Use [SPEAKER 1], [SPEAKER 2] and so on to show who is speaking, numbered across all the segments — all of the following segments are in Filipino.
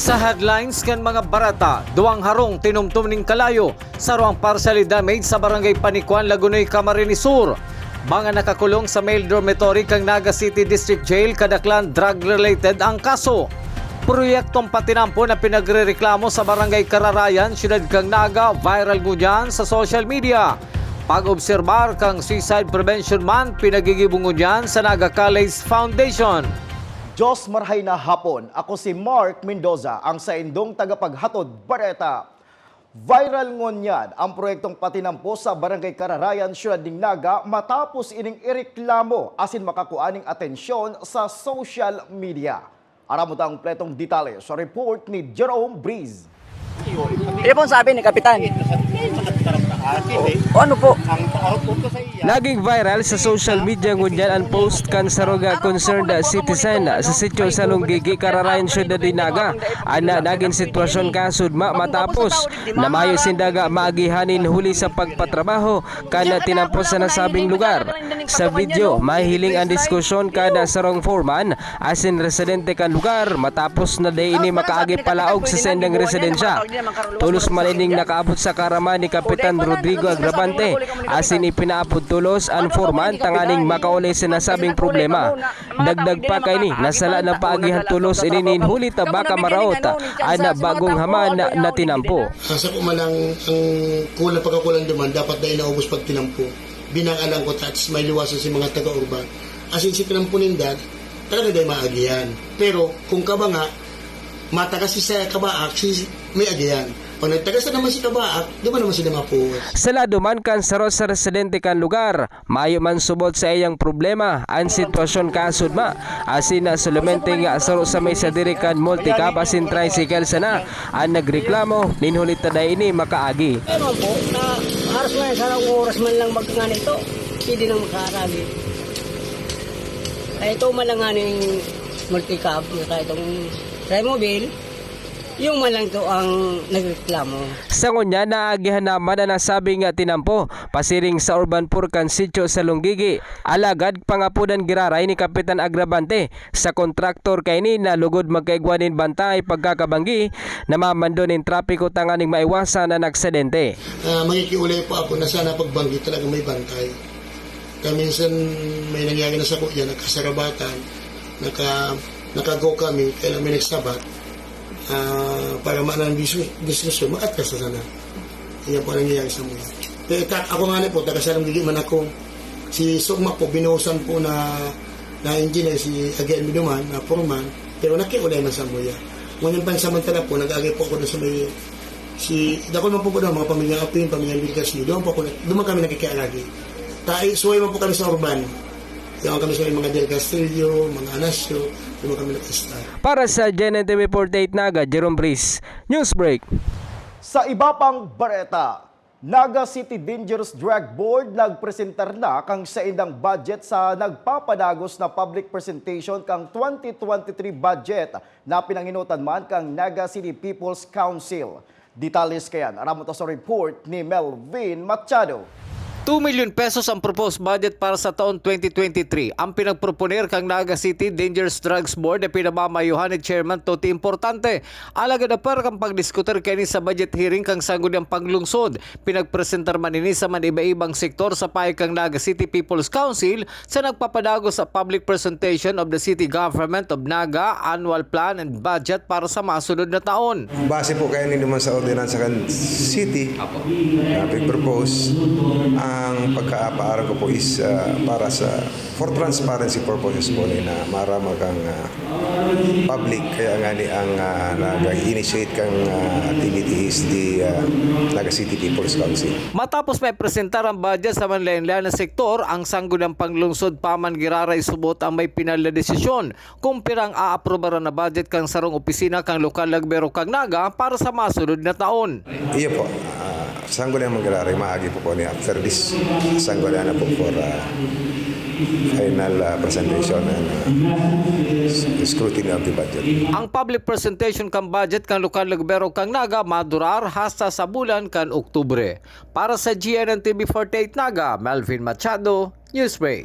[SPEAKER 1] Sa headlines kan mga barata, duwang harong tinumtum ning kalayo sa ruang partially damaged sa barangay Panikuan, Lagunoy, Camarines Sur. Mga nakakulong sa male dormitory kang Naga City District Jail kadaklan drug-related ang kaso. Proyektong patinampo na pinagrereklamo sa barangay Kararayan, siyudad kang Naga, viral ngunyan sa social media. Pag-obserbar kang Suicide Prevention Month, pinagigibungunyan sa Naga College Foundation.
[SPEAKER 2] Diyos marhay na hapon, ako si Mark Mendoza, ang saindong tagapaghatod bareta. Viral ngunyan ang proyektong patinampo sa Barangay Kararayan, Siyudad ng Naga matapos ining ireklamo asin makakuaning atensyon sa social media. Aramot ang pletong detalye sa report ni Jerome Breeze.
[SPEAKER 3] Ano po sabi ni Kapitan? O ano po?
[SPEAKER 4] Naging viral sa social media ngunyan ang post kan saruga concerned citizen sa sitio sa Lunggigi, Kararayan, Siyudad ng Naga. Ana naging sitwasyon kasudma matapos na mayo sindaga maagihanin huli sa pagpatrabaho kana tinampos sa nasabing lugar. Sa video, mahiling ang diskusyon kada sarong foreman asin residente kan lugar matapos na day ini makaagi palaog sa sendang residensya. Tulos malining nakaabot sa karaman ni Kapitan Rodrigo Agrabante asin ipinaapod tulos ang foreman tanganing makauli sa nasabing problema. Dagdag pa kay ni nasala ng paagihan tulos inin huli ta baka maraot ana bagong haman na tinampo.
[SPEAKER 5] Sa kumalang ang pagkakulang duman dapat na inaubos pag tinampo. Binangalang ko tats may liwasan si mga taga-urban. Asin si tinampo nindag talaga day maagihan. Pero kung ka ba nga mata kasi sa kabaak si may agihan. Pag nagtagas na naman si kabaak, di ba naman sila mapuwas?
[SPEAKER 4] Sa lado man kan sarot sa residente kan lugar, mayo man subot sa iyang problema ang sitwasyon kasudma. Asin na sulumente nga sarot sa may sadiri kan multicab asin tricycle sana ang nagreklamo ninhulit ta ini makaagi.
[SPEAKER 3] Ewan po, na haras man sa oras man lang magkangani ito, hindi nang makaaragi. Kaya ito malanganing multicab, kaya itong Trimobile, yung malang to ang nagreklamo.
[SPEAKER 4] Sa ngunya naagihan naman na nasabing tinampo pasiring sa urban purkan sitio sa Lunggigi. Alagad pangapudan giraray ni Kapitan Agrabante sa kontraktor kay ni na lugod magkaigwanin bantay pagkakabanggi na mamandonin trapiko tanganing maiwasan na aksidente.
[SPEAKER 5] Magikiulay po ako na sana pagbanggi talaga may bantay. Minsan may nangyari na sa kuya, nagkasarabatan, nakago kami, kailan may nagsabat. Para maanan diskusyon, maatkas na sana. Yan po nangyayari sa mga. Pero ako nga po, taga-sarang gigi man ako. Si Sugma po, binuhusan po na engineer, si Agian Binuman, na foreman, pero nakiulay man sa mga. Ngunyan pansamantala po, nag-agi po ako na sa may, dako naman po mga pamilyang apin, pamilyang Vilcasio, doon kami nakikialagi. Suway man po kami sa urban. Yung kami sa mga Del Castillo, mga Anasio, doon kami nag-start.
[SPEAKER 4] Para sa GNTV 48 Naga, Jerome Breeze, Newsbreak.
[SPEAKER 2] Sa iba pang bareta, Naga City Dangerous Drug Board nagpresentar na kang saindang budget sa nagpapadagos na public presentation kang 2023 budget na pinanginutan man kang Naga City People's Council. Detalles kayan, aramot sa report ni Melvin Machado.
[SPEAKER 1] 2 million pesos ang proposed budget para sa taon 2023. Ang pinagproponer kang Naga City Dangerous Drugs Board na pinamamayuhan ni Chairman Toti Importante. Alaga na para kang pagdiskuter kani sa budget hearing kang sangguniang panglungsod. Pinagpresentar man ini sa man iba-ibang sektor sa pahay kang Naga City People's Council sa nagpapadago sa public presentation of the City Government of Naga Annual Plan and Budget para sa masunod na taon.
[SPEAKER 6] Base po kayo naman sa ordinansa kan City na pag-propose ang pagkaapaarang ko po is para for transparency purposes po na marama kang public kaya nga ni ang nag-initiate kang activities di Naga City People's Council.
[SPEAKER 1] Matapos may presentar ang budget sa manlayan-layan na sektor, ang sangguniang panglungsod Paman Giraray subot ang may pinal na desisyon kung pirang aaprobaran na budget kang sarong opisina kang lokal lagbero kang Naga para sa masunod na taon.
[SPEAKER 6] Iya po. Sangguniang Manggiraray, maagi po ni after this sangguniang na po for final presentation and scrutiny of the budget.
[SPEAKER 1] Ang public presentation kang budget kang lokal lagbero kang Naga madurar hasta sa bulan kan Oktubre. Para sa GNTV 48 Naga, Melvin Machado, Newsbreak.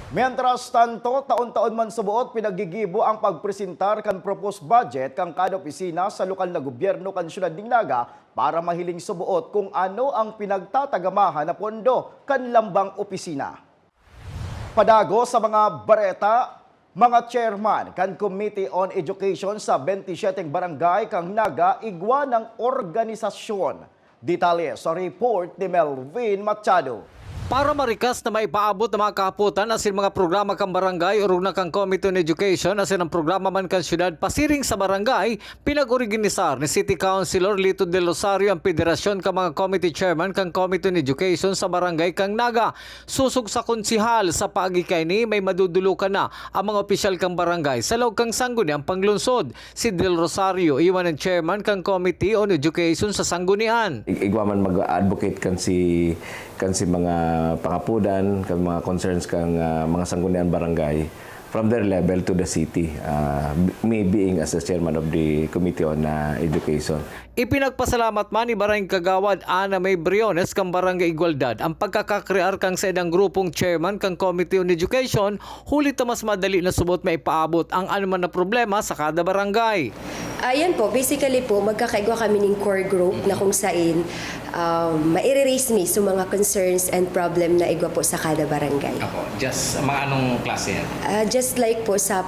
[SPEAKER 2] Mientras tanto, taon-taon man subuot pinagigibo ang pagpresentar kan proposed budget kang kada opisina sa lokal na gobyerno kan syudad ng Naga para mahiling subuot kung ano ang pinagtatagamahan na pondo kan lambang opisina. Padago sa mga bareta, mga chairman kan Committee on Education sa 27 barangay kang Naga igwa ng organisasyon. Detalye sa report ni Melvin Machado.
[SPEAKER 1] Para marikas na maipaabot ng mga kahaputan asin mga programa kang barangay o rugna kang Committee on Education asin ang programa man kang syudad pasiring sa barangay, pinag-originisar ni City Councilor Lito Del Rosario ang federasyon kang mga committee chairman kang Committee on Education sa barangay kang Naga. Susog sa konsihal sa paagikay ni may madudulukan na ang mga opisyal kang barangay sa loob kang sangguniang panglunsod. Si Del Rosario, iwan ang chairman kang Committee on Education sa sanggunian.
[SPEAKER 7] Igwa man mag-advocate kan si mga pangapudan, kan mga concerns kang mga sanggunian barangay from their level to the city. Me being as the chairman of the Committee on Education.
[SPEAKER 1] Ipinagpasalamat man ni Barangay Kagawad Ana May Briones kang Barangay Igualdad ang pagkakakrear kang sa edang grupong chairman kang Committee on Education, hulit na mas madali na subot maipaabot ang anuman na problema sa kada barangay.
[SPEAKER 8] Ayan po, basically po, magkakaigwa kami ng core group na kung saan maire-raise me sa mga concerns and problem na igwa po sa kada barangay.
[SPEAKER 9] Ako, just mga anong klase yan?
[SPEAKER 8] Just like po sa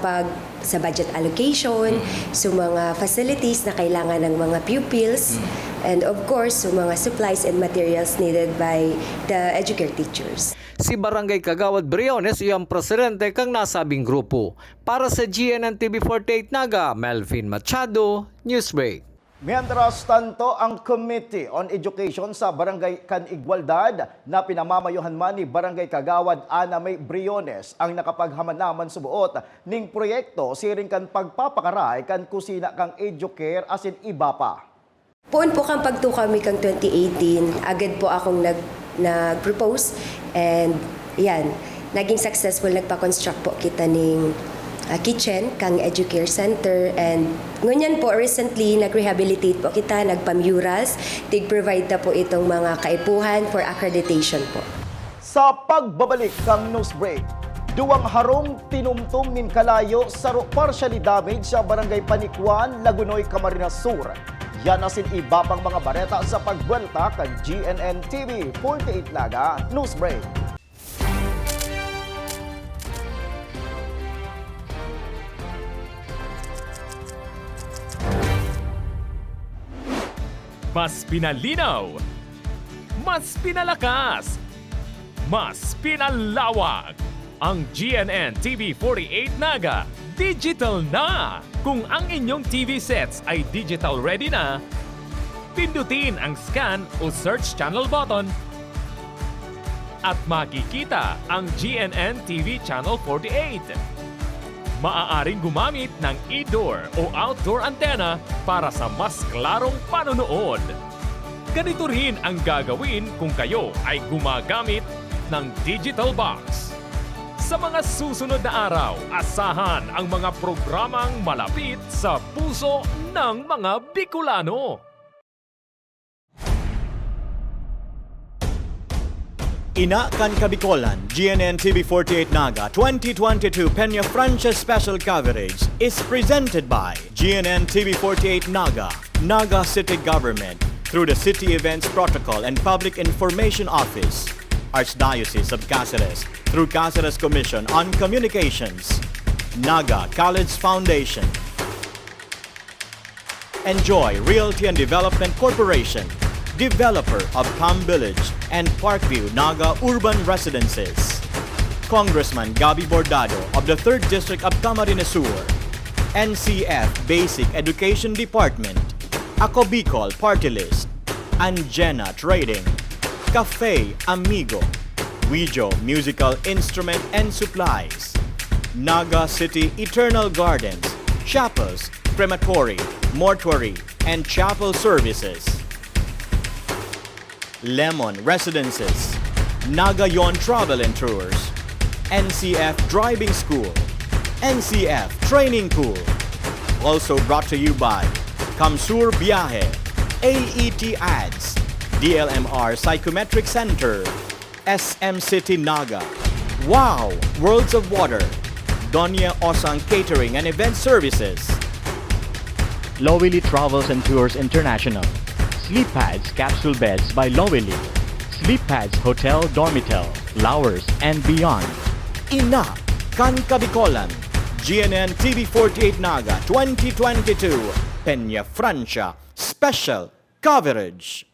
[SPEAKER 8] budget allocation, sa mga facilities na kailangan ng mga pupils, and of course, sa mga supplies and materials needed by the educator teachers.
[SPEAKER 1] Si Barangay Kagawad Briones iyang presidente kang nasabing grupo. Para sa GNN TV48 Naga, Melvin Machado, Newsbreak.
[SPEAKER 2] Mientras tanto, ang Committee on Education sa Barangay kan Igualdad na pinamamayuhan man ni Barangay Kagawad Ana May Briones ang nakapaghamanaman subuot ning proyekto siring kan pagpapakaray kan kusina kang educare asin iba pa.
[SPEAKER 8] Poon po kang pagto kami kang 2018, agad po akong nag-propose and yan, naging successful, nagpa-construct po kita ng kitchen kang Educare Center and ngunyan po recently nag-rehabilitate po kita, nagpa-murals, tig-provide na po itong mga kaipuhan for accreditation po.
[SPEAKER 2] Sa pagbabalik kang news break, duwang harong tinumtum nin kalayo saro partially damaged sa Barangay Panikwan, Lagunoy, Camarines Sur. Yan asin iba pang mga bareta sa pagbuelta kag GNN TV 48 Naga News Break.
[SPEAKER 10] Mas pinalinaw, mas pinalakas, mas pinalawak. Ang GNN TV 48 Naga, digital na! Kung ang inyong TV sets ay digital ready na, pindutin ang scan o search channel button at makikita ang GNN TV Channel 48. Maaaring gumamit ng indoor o outdoor antenna para sa mas klarong panonood. Ganito rin ang gagawin kung kayo ay gumagamit ng digital box. Sa mga susunod na araw, asahan ang mga programang malapit sa puso ng mga Bicolano.
[SPEAKER 11] Ina kan Kabikolan, GNN TV48 Naga 2022 Peña Francia Special Coverage is presented by GNN TV48 Naga, Naga City Government, through the City Events Protocol and Public Information Office, Archdiocese of Cáceres, through Cáceres Commission on Communications, Naga College Foundation, Enjoy Realty and Development Corporation, developer of Palm Village and Parkview Naga Urban Residences, Congressman Gabi Bordado of the 3rd District of Camarines Sur, NCF Basic Education Department, Ako Bicol Party List, Anjena Trading, Cafe Amigo, Ouijo Musical Instrument and Supplies, Naga City Eternal Gardens, Chapels, Crematory, Mortuary, and Chapel Services, Lemon Residences, Nagayon Travel and Tours, NCF Driving School, NCF Training Pool. Also brought to you by Kamsur Biyahe, AET Ads, DLMR Psychometric Center, SM City Naga, Wow! Worlds of Water. Donya Osang Catering and Event Services. Lowili Travels and Tours International. Sleep Pads Capsule Beds by Lowili. Sleep Pads Hotel Dormitel, Lowers and beyond. Ina, Kan Kabikolan. GNN TV48 Naga 2022. Peña Francia. Special coverage.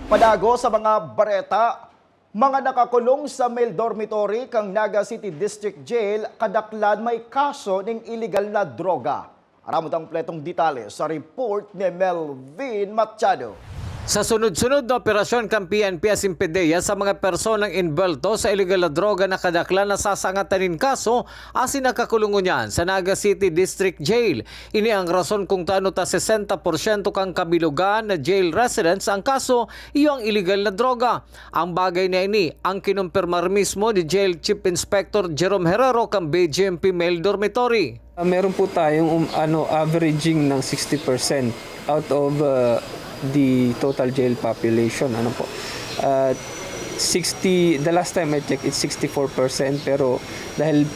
[SPEAKER 2] Padago sa mga bareta, mga nakakulong sa male dormitory kang Naga City District Jail kadaklan may kaso ng illegal na droga. Aramot ang pletong detalye sa report ni Melvin Machado.
[SPEAKER 1] Sa sunod-sunod na operasyon kang PNP Asimpedeya sa mga personang involto sa illegal na droga na kadaklan na sasangatanin kaso asin nakakulungo niyan sa Naga City District Jail. Ini ang rason kung taano ta 60% kang kabilugan na jail residents ang kaso iyo ang illegal na droga. Ang bagay na ini ang kinumpirmar mismo ni Jail Chief Inspector Jerome Herrero kang BGMP Male Dormitory.
[SPEAKER 4] Meron po tayong averaging ng 60% out of the total jail population. The last time I checked, it's 64%, pero dahil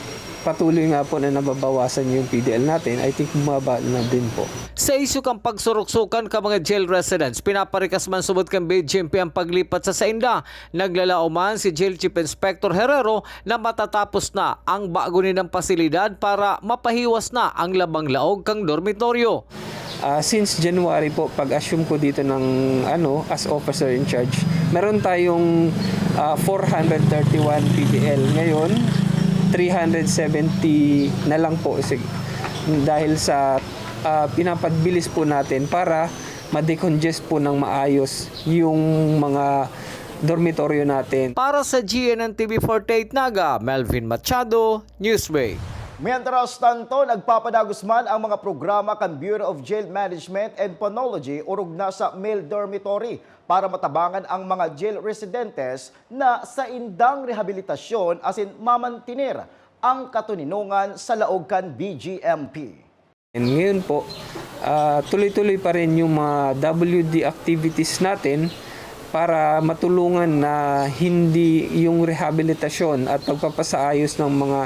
[SPEAKER 4] patuloy nga po na nababawasan yung PDL natin, I think bumaba na din po.
[SPEAKER 1] Sa isyu kang pagsuruksukan ka mga jail residents, pinaparikas man subot kang BGMP ang paglipat sa Sainda. Naglalao man si Jail Chief Inspector Herrero na matatapos na ang bago ng pasilidad para mapahiwas na ang labang laog kang dormitoryo.
[SPEAKER 4] Since January po, pag-assume ko dito ng as officer in charge, meron tayong 431 PDL. Ngayon, 370 na lang po dahil sa pinapagbilis po natin para ma-decongest po ng maayos yung mga dormitoryo natin.
[SPEAKER 1] Para sa GNN TV48 Naga, Melvin Machado, Newsway.
[SPEAKER 2] Mientras tanto, nagpapadagos man ang mga programa kan Bureau of Jail Management and Pathology urog na sa male dormitory para matabangan ang mga jail residentes na sa indang rehabilitasyon asin mamantinir ang katuninungan sa laog kan BGMP.
[SPEAKER 4] Ngayon po, tuloy-tuloy pa rin yung mga WD activities natin para matulungan na hindi yung rehabilitasyon at pagpapasaayos ng mga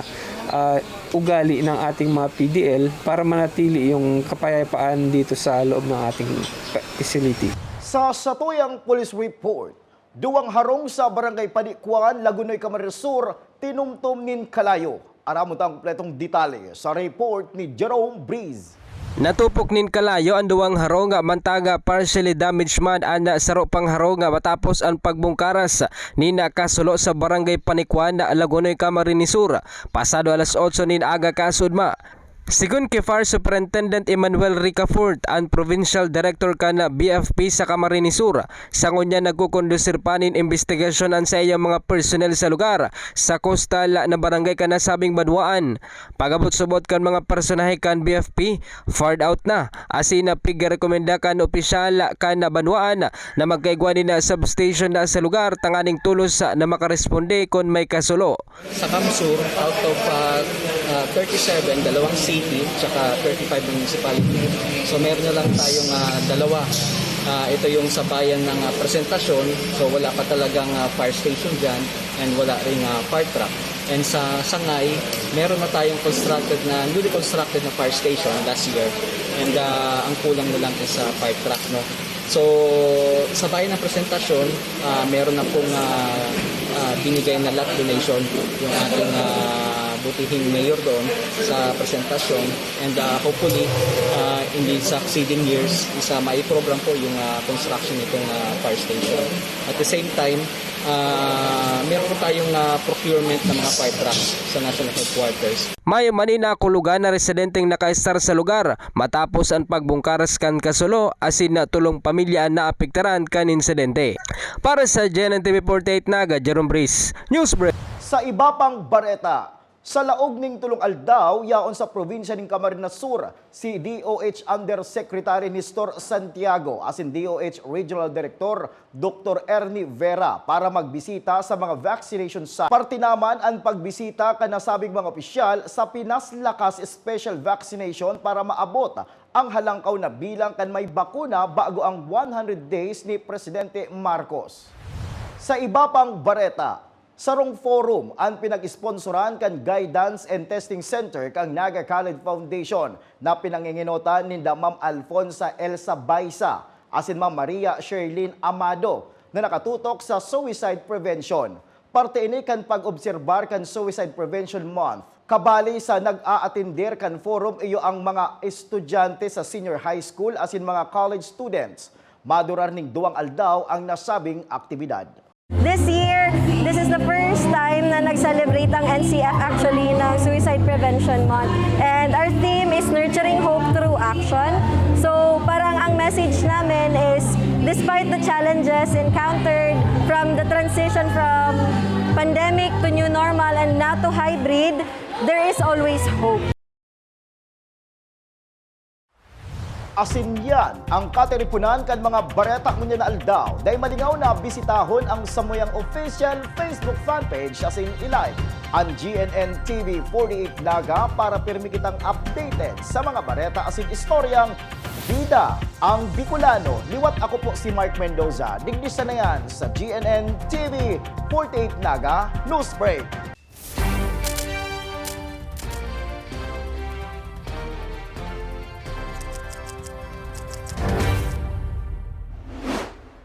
[SPEAKER 4] ugali ng ating mga PDL para manatili yung kapayapaan dito sa loob ng ating facility.
[SPEAKER 2] Sa satuyang police report, duwang harong sa Barangay Panikuan, Lagunoy, Camarines Sur, tinumtum nin kalayo. Aramot ang kompletong detalye sa report ni Jerome Breeze.
[SPEAKER 4] Natupok nin kalayo ang duwang harong mantaga partially damaged man ana saro pang harong matapos ang pagbungkaras ni nakasulo sa Barangay Panikuan na Lagunoy, Camarines Sur pasado alas 8 nin aga kasudma. Sigun kay Fire Superintendent Emmanuel Ricafort, ang Provincial Director kana BFP sa Camarines Sur, sangon niya nagkukondusir panin investigasyon ang sa iyang mga personnel sa lugar sa coastal na barangay kana sabing Banwaan. Pagabot-subot kan mga personahe kan BFP, fired out na asina pigrekomenda kan opisyal kan Banwaan na magkaigwani na substation na sa lugar tanganing tulos na makaresponde kon may kasulo.
[SPEAKER 9] Sa Kamsur, out of 37, dalawang city, tsaka 35 municipality. So meron na lang tayong dalawa ito yung sabayan ng presentasyon, so wala pa talagang fire station dyan and wala ring fire truck. And sa Sangay, meron na tayong newly constructed na fire station last year. And ang kulang na lang is fire truck, no? So, sa bayan ng presentasyon, meron na pong binigay na lot donation yung ating butihing mayor doon sa presentasyon. And hopefully, in the succeeding years, mai-program po yung construction nitong fire station. At the same time, meron po tayong procurement ng mga fire trucks sa National Headquarters.
[SPEAKER 4] May maninakulugan na residenteng nakaistar sa lugar matapos ang pagbungkaras kan kasulo asin na tulong pamilya na apektaran kan insidente. Para sa GNN TV 48 Naga, Jerome Brice, Newsbreak.
[SPEAKER 2] Sa iba pang bareta, sa laog ning tulong aldaw yaon sa probinsya ng Camarines Sur, si DOH Undersecretary Nestor Santiago asin DOH Regional Director Dr. Ernie Vera para magbisita sa mga vaccination sites. Parte naman ang pagbisita kanasabing mga opisyal sa Pinas Lakas Special Vaccination para maabot ang halangkaw na bilang kan may bakuna bago ang 100 days ni Presidente Marcos. Sa iba pang bareta, sarong forum ang pinag-sponsoran kan Guidance and Testing Center kang Naga College Foundation na pinanginginotan ni Ma'am Alfonsa Elsa Baisa asin Ma'am Maria Sherlyn Amado na nakatutok sa suicide prevention. Parte ini kan pag-obserbar kan Suicide Prevention Month. Kabali sa nag-a-attender kan forum iyo ang mga estudyante sa senior high school asin mga college students. Madurar ning duwang aldaw ang nasabing aktibidad.
[SPEAKER 12] This year, this is the first time na nag-celebrate ang NCF actually ng Suicide Prevention Month. And our theme is Nurturing Hope Through Action. So parang ang message namin is, despite the challenges encountered from the transition from pandemic to new normal and now to hybrid, there is always hope.
[SPEAKER 2] Asin yan ang kateripunan kan mga bareta ngunya na aldaw. Dahil malingaw na bisitahon ang samuyang official Facebook fanpage asin ilike ang GNN TV 48 Naga para pirmi kitang updated sa mga bareta asin istoryang bida ang Bicolano. Liwat ako po si Mark Mendoza. Digdisa na yan sa GNN TV 48 Naga Newsbreak.